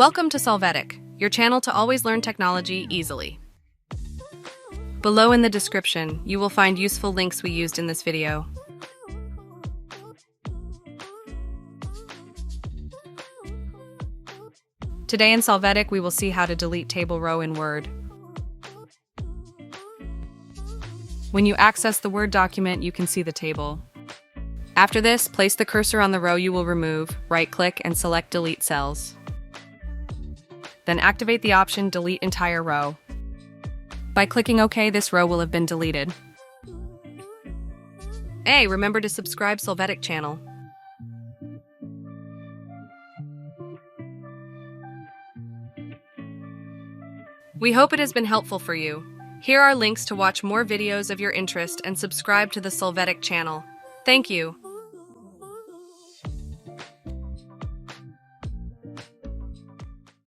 Welcome to Solvetic, your channel to always learn technology easily. Below in the description, you will find useful links we used in this video. Today in Solvetic, we will see how to delete table row in Word. When you access the Word document, you can see the table. After this, place the cursor on the row you will remove, right-click, and select Delete Cells. Then activate the option Delete Entire Row. By clicking OK, this row will have been deleted. Hey, remember to subscribe Solvetic channel. We hope it has been helpful for you. Here are links to watch more videos of your interest and subscribe to the Solvetic channel. Thank you.